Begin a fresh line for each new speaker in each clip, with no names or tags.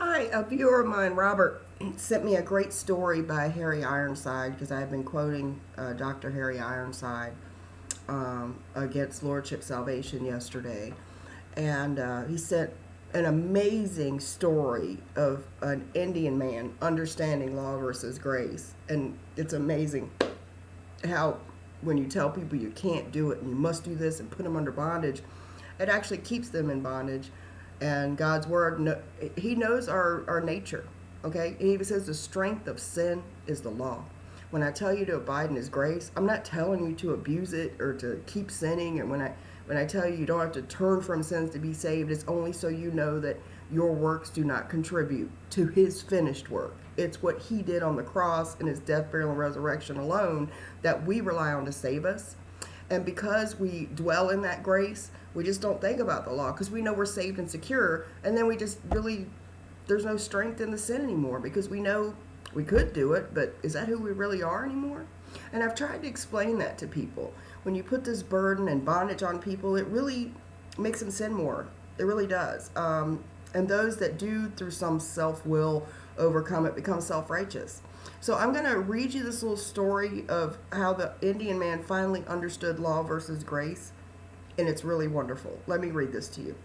Hi, a viewer of mine, Robert, sent me a great story by Harry Ironside because I have been quoting Dr. Harry Ironside against Lordship Salvation yesterday. And he sent an amazing story of an Indian man understanding law versus grace. And it's amazing how when you tell people you can't do it and you must do this and put them under bondage, it actually keeps them in bondage. And God's word, He knows our nature. Okay, He even says the strength of sin is the law. When I tell you to abide in His grace, I'm not telling you to abuse it or to keep sinning. And when I tell you you don't have to turn from sins to be saved, it's only so you know that your works do not contribute to His finished work. It's what He did on the cross and His death, burial, and resurrection alone that we rely on to save us. And because we dwell in that grace, we just don't think about the law because we know we're saved and secure. And then we just really, there's no strength in the sin anymore because we know we could do it, but is that who we really are anymore? And I've tried to explain that to people. When you put this burden and bondage on people, it really makes them sin more. It really does. And those that do, through some self-will, overcome it, become self-righteous. So I'm going to read you this little story of how the Indian man finally understood law versus grace, and it's really wonderful. Let me read this to you.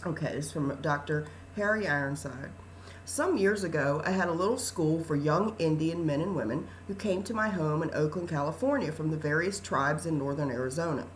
Okay, this is from Dr. Harry Ironside. Some years ago, I had a little school for young Indian men and women who came to my home in Oakland, California from the various tribes in northern Arizona.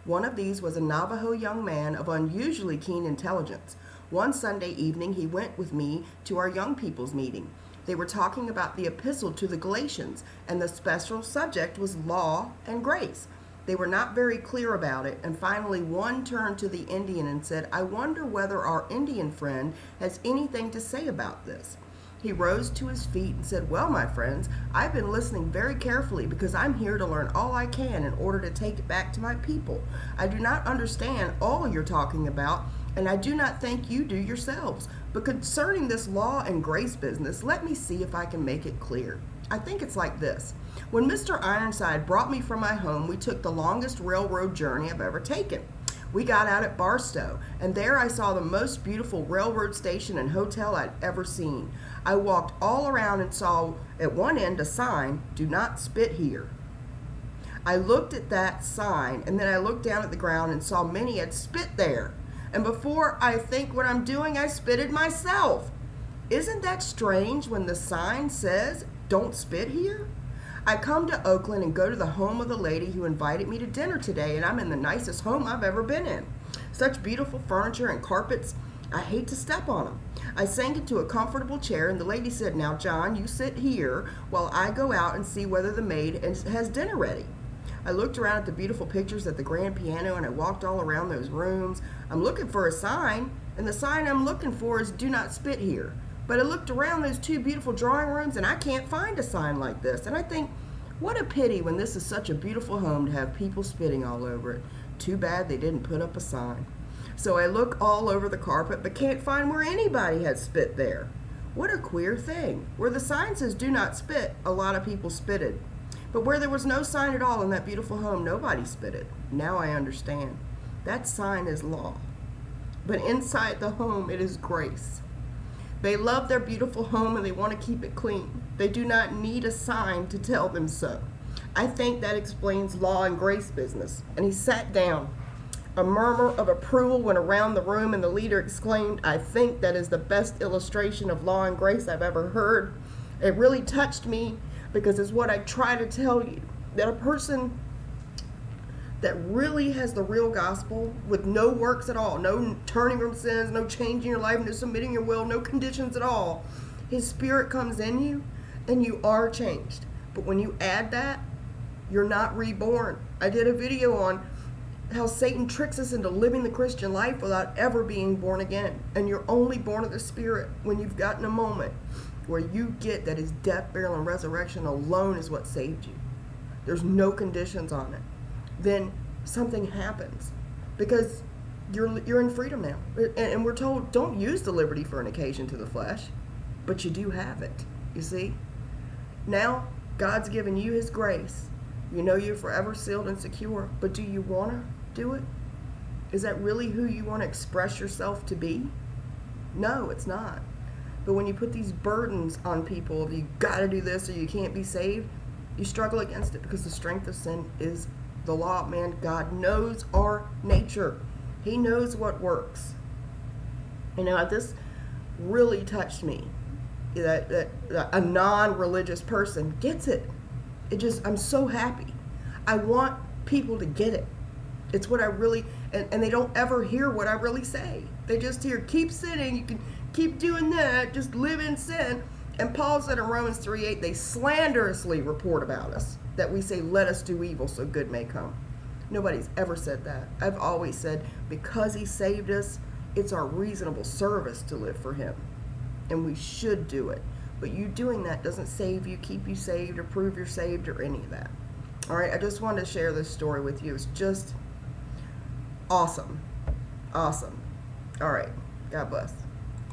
One of these was a Navajo young man of unusually keen intelligence. One Sunday evening, he went with me to our young people's meeting. They were talking about the epistle to the Galatians, and the special subject was law and grace. They were not very clear about it, and finally one turned to the Indian and said, "I wonder whether our Indian friend has anything to say about this." He rose to his feet and said, "Well, my friends, I've been listening very carefully because I'm here to learn all I can in order to take it back to my people. I do not understand all you're talking about, and I do not think you do yourselves. But concerning this law and grace business, let me see if I can make it clear. I think it's like this. When Mr. Ironside brought me from my home, we took the longest railroad journey I've ever taken. We got out at Barstow, and there I saw the most beautiful railroad station and hotel I'd ever seen. I walked all around and saw at one end a sign, 'Do not spit here.' I looked at that sign, and then I looked down at the ground and saw many had spit there. And before I think what I'm doing, I spitted myself. Isn't that strange when the sign says, 'Don't spit here'? I come to Oakland and go to the home of the lady who invited me to dinner today, and I'm in the nicest home I've ever been in. Such beautiful furniture and carpets, I hate to step on them. I sank into a comfortable chair, and the lady said, 'Now, John, you sit here while I go out and see whether the maid has dinner ready.' I looked around at the beautiful pictures at the grand piano, and I walked all around those rooms. I'm looking for a sign, and the sign I'm looking for is 'Do not spit here.' But I looked around those two beautiful drawing rooms, and I can't find a sign like this. And I think, what a pity when this is such a beautiful home to have people spitting all over it. Too bad they didn't put up a sign. So I look all over the carpet, but can't find where anybody has spit there. What a queer thing. Where the sign says 'Do not spit,' a lot of people spitted. But where there was no sign at all in that beautiful home, nobody spitted. Now I understand. That sign is law. But inside the home, it is grace. They love their beautiful home and they want to keep it clean. They do not need a sign to tell them so. I think that explains law and grace business." And he sat down. A murmur of approval went around the room, and the leader exclaimed, "I think that is the best illustration of law and grace I've ever heard. It really touched me because it's what I try to tell you, that a person that really has the real gospel with no works at all, no turning from sins, no changing your life, no submitting your will, no conditions at all, His Spirit comes in you and you are changed. But when you add that, you're not reborn. I did a video on how Satan tricks us into living the Christian life without ever being born again. And you're only born of the Spirit when you've gotten a moment where you get that His death, burial, and resurrection alone is what saved you. There's no conditions on it. Then something happens because you're in freedom now. And we're told, don't use the liberty for an occasion to the flesh, but you do have it, you see? Now, God's given you His grace. You know you're forever sealed and secure, but do you want to do it? Is that really who you want to express yourself to be? No, it's not. But when you put these burdens on people, you got to do this or you can't be saved, you struggle against it because the strength of sin is the law. Man, God knows our nature. He knows what works. This really touched me. That a non-religious person gets it. I'm so happy. I want people to get it. It's what I really, and they don't ever hear what I really say. They just hear, keep sinning, you can keep doing that, just live in sin. And Paul said in Romans 3:8, they slanderously report about us, that we say, let us do evil so good may come. Nobody's ever said that. I've always said, because he saved us, it's our reasonable service to live for him. And we should do it. But you doing that doesn't save you, keep you saved, or prove you're saved, or any of that. All right, I just wanted to share this story with you. It's just awesome. Awesome. All right, God bless.